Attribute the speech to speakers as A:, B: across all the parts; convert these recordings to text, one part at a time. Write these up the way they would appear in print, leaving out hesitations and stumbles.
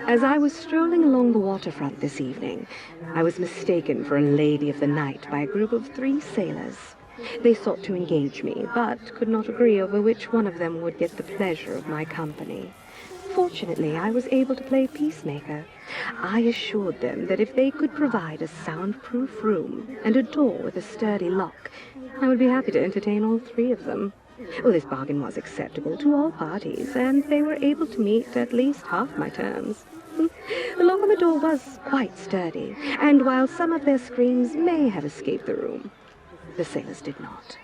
A: As I was strolling along the waterfront this evening, I was mistaken for a lady of the night by a group of 3 sailors. They sought to engage me, but could not agree over which one of them would get the pleasure of my company. Fortunately, I was able to play peacemaker. I assured them that if they could provide a soundproof room and a door with a sturdy lock, I would be happy to entertain all 3 of them. Well, this bargain was acceptable to all parties, and they were able to meet at least half my terms. The lock on the door was quite sturdy, and while some of their screams may have escaped the room, the sailors did not.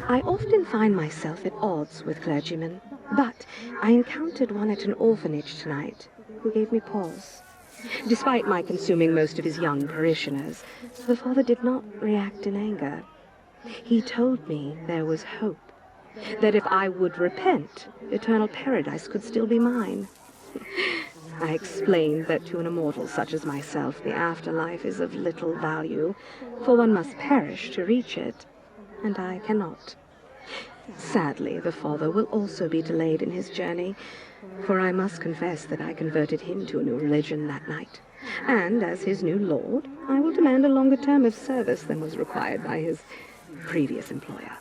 A: I often find myself at odds with clergymen, but I encountered one at an orphanage tonight who gave me pause. Despite my consuming most of his young parishioners, the father did not react in anger. He told me there was hope, that if I would repent, eternal paradise could still be mine. I explained that to an immortal such as myself, the afterlife is of little value, for one must perish to reach it, and I cannot. Sadly, the father will also be delayed in his journey, for I must confess that I converted him to a new religion that night, and as his new lord, I will demand a longer term of service than was required by his previous employer.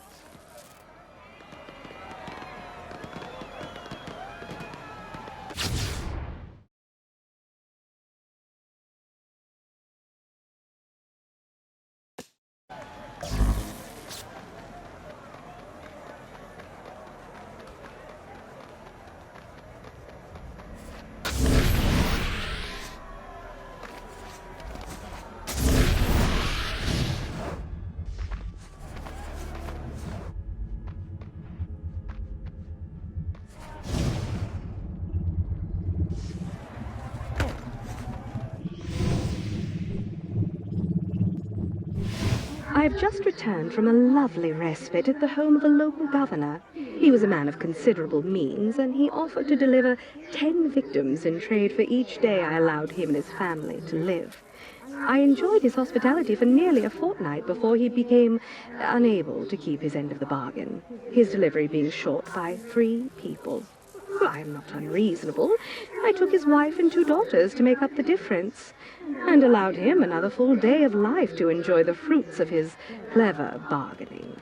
A: I've just returned from a lovely respite at the home of a local governor. He was a man of considerable means, and he offered to deliver 10 victims in trade for each day I allowed him and his family to live. I enjoyed his hospitality for nearly a fortnight before he became unable to keep his end of the bargain, his delivery being short by 3 people. Well, I am not unreasonable. I took his wife and 2 daughters to make up the difference, and allowed him another full day of life to enjoy the fruits of his clever bargaining.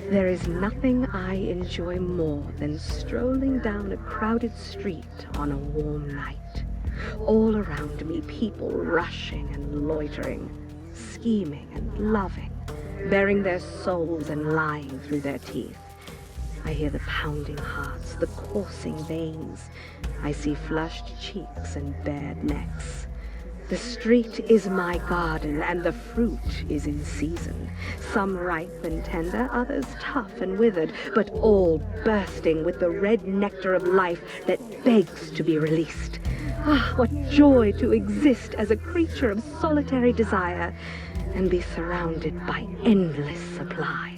A: There is nothing I enjoy more than strolling down a crowded street on a warm night. All around me, people rushing and loitering, scheming and loving, bearing their souls and lying through their teeth. I hear the pounding hearts, the coursing veins. I see flushed cheeks and bared necks. The street is my garden, and the fruit is in season. Some ripe and tender, others tough and withered, but all bursting with the red nectar of life that begs to be released. Ah, what joy to exist as a creature of solitary desire and be surrounded by endless supply.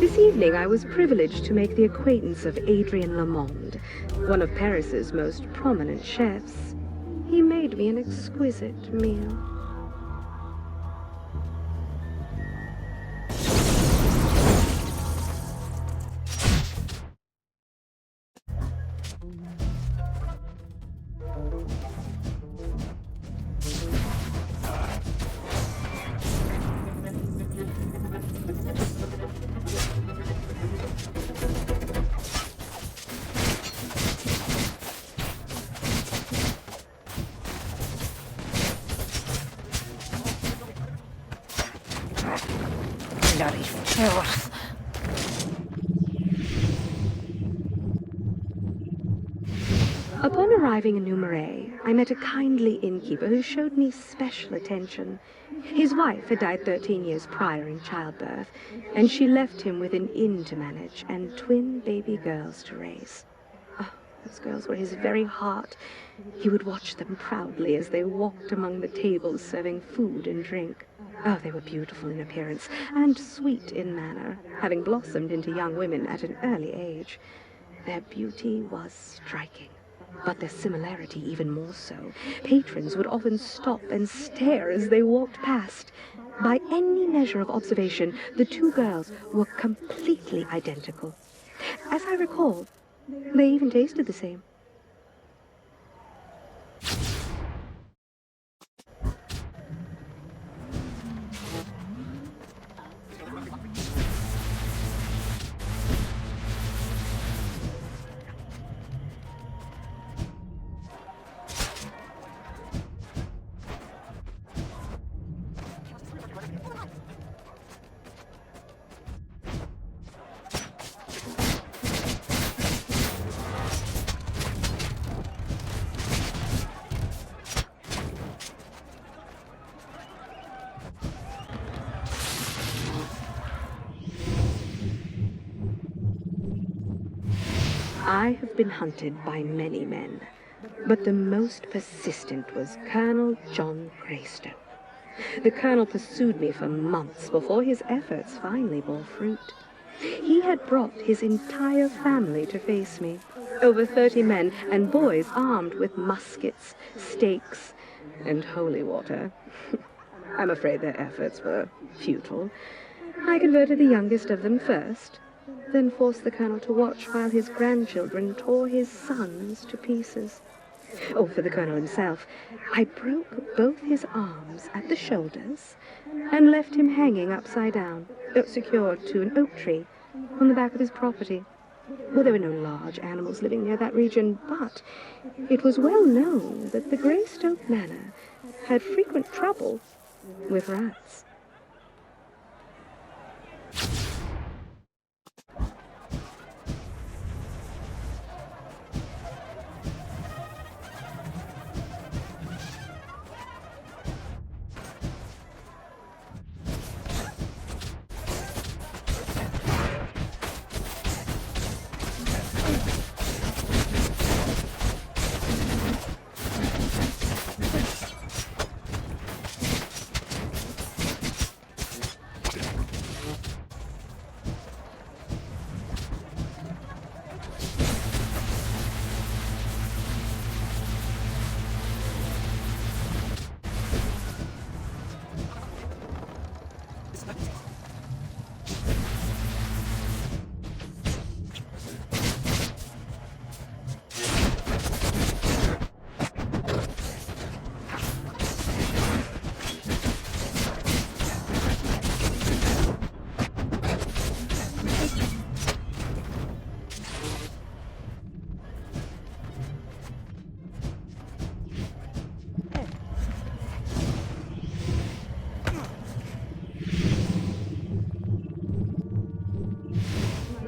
A: This evening I was privileged to make the acquaintance of Adrien Lamond, one of Paris's most prominent chefs. He made me an exquisite meal.
B: Bloody filth.
A: Upon arriving in New Marais, I met a kindly innkeeper who showed me special attention. His wife had died 13 years prior in childbirth, and she left him with an inn to manage and twin baby girls to raise. Oh, those girls were his very heart. He would watch them proudly as they walked among the tables serving food and drink. Oh, they were beautiful in appearance and sweet in manner, having blossomed into young women at an early age. Their beauty was striking, but their similarity even more so. Patrons would often stop and stare as they walked past. By any measure of observation, the two girls were completely identical. As I recall, they even tasted the same. I have been hunted by many men, but the most persistent was Colonel John Greystoke. The colonel pursued me for months before his efforts finally bore fruit. He had brought his entire family to face me, over 30 men and boys armed with muskets, stakes, and holy water. I'm afraid their efforts were futile. I converted the youngest of them first, then forced the colonel to watch while his grandchildren tore his sons to pieces. Oh, for the colonel himself, I broke both his arms at the shoulders and left him hanging upside down, secured to an oak tree on the back of his property. Well, there were no large animals living near that region, but it was well known that the Greystoke Manor had frequent trouble with rats.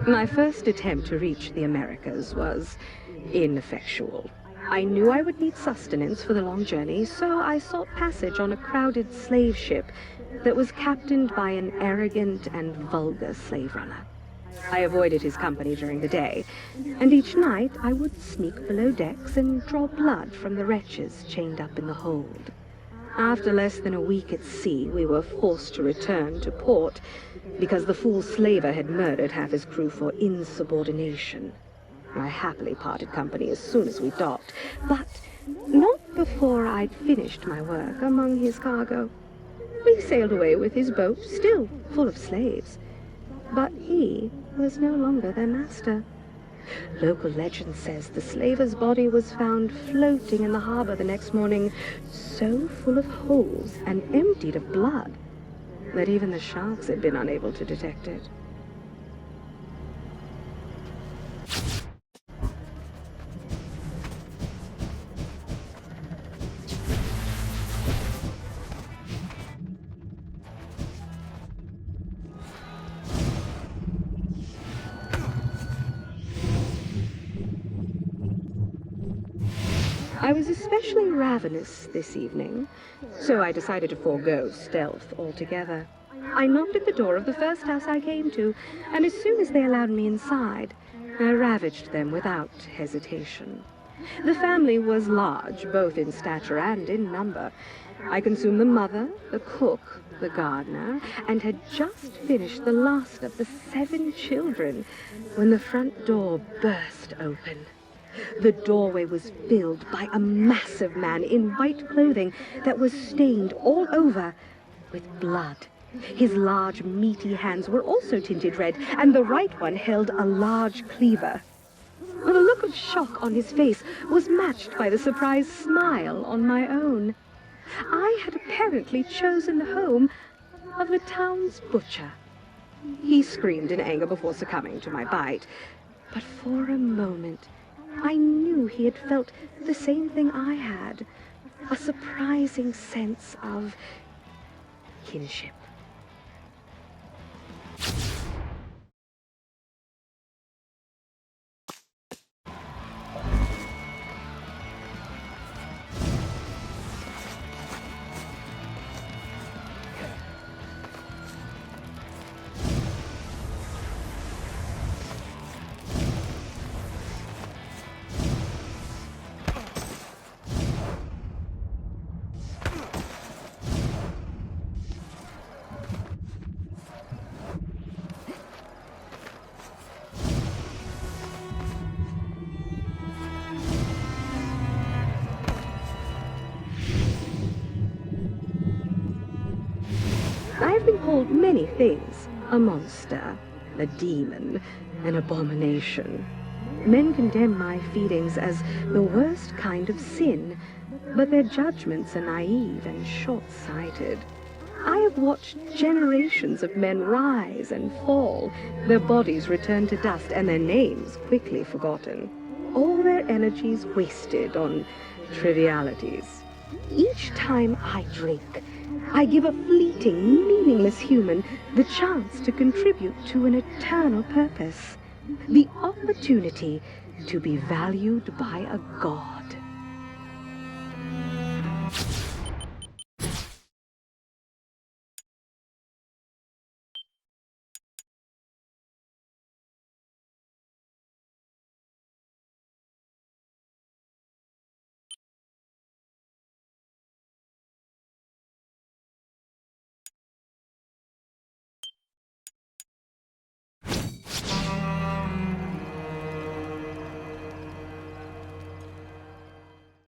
A: My first attempt to reach the Americas was ineffectual. I knew I would need sustenance for the long journey, so I sought passage on a crowded slave ship that was captained by an arrogant and vulgar slave runner. I avoided his company during the day, and each night I would sneak below decks and draw blood from the wretches chained up in the hold. After less than a week at sea, we were forced to return to port because the fool slaver had murdered half his crew for insubordination. I happily parted company as soon as we docked, but not before I'd finished my work among his cargo. We sailed away with his boat, still full of slaves, but he was no longer their master. Local legend says the slaver's body was found floating in the harbor the next morning, so full of holes and emptied of blood that even the sharks had been unable to detect it. I was especially ravenous this evening, so I decided to forego stealth altogether. I knocked at the door of the first house I came to, and as soon as they allowed me inside, I ravaged them without hesitation. The family was large, both in stature and in number. I consumed the mother, the cook, the gardener, and had just finished the last of the 7 children when the front door burst open. The doorway was filled by a massive man in white clothing that was stained all over with blood. His large, meaty hands were also tinted red, and the right one held a large cleaver. The look of shock on his face was matched by the surprised smile on my own. I had apparently chosen the home of the town's butcher. He screamed in anger before succumbing to my bite, but for a moment I knew he had felt the same thing I had, a surprising sense of kinship. I've been called many things: a monster, a demon, an abomination. Men condemn my feelings as the worst kind of sin, but their judgments are naive and short-sighted. I have watched generations of men rise and fall, their bodies return to dust, and their names quickly forgotten. All their energies wasted on trivialities. Each time I drink, I give a fleeting, meaningless human the chance to contribute to an eternal purpose, the opportunity to be valued by a god.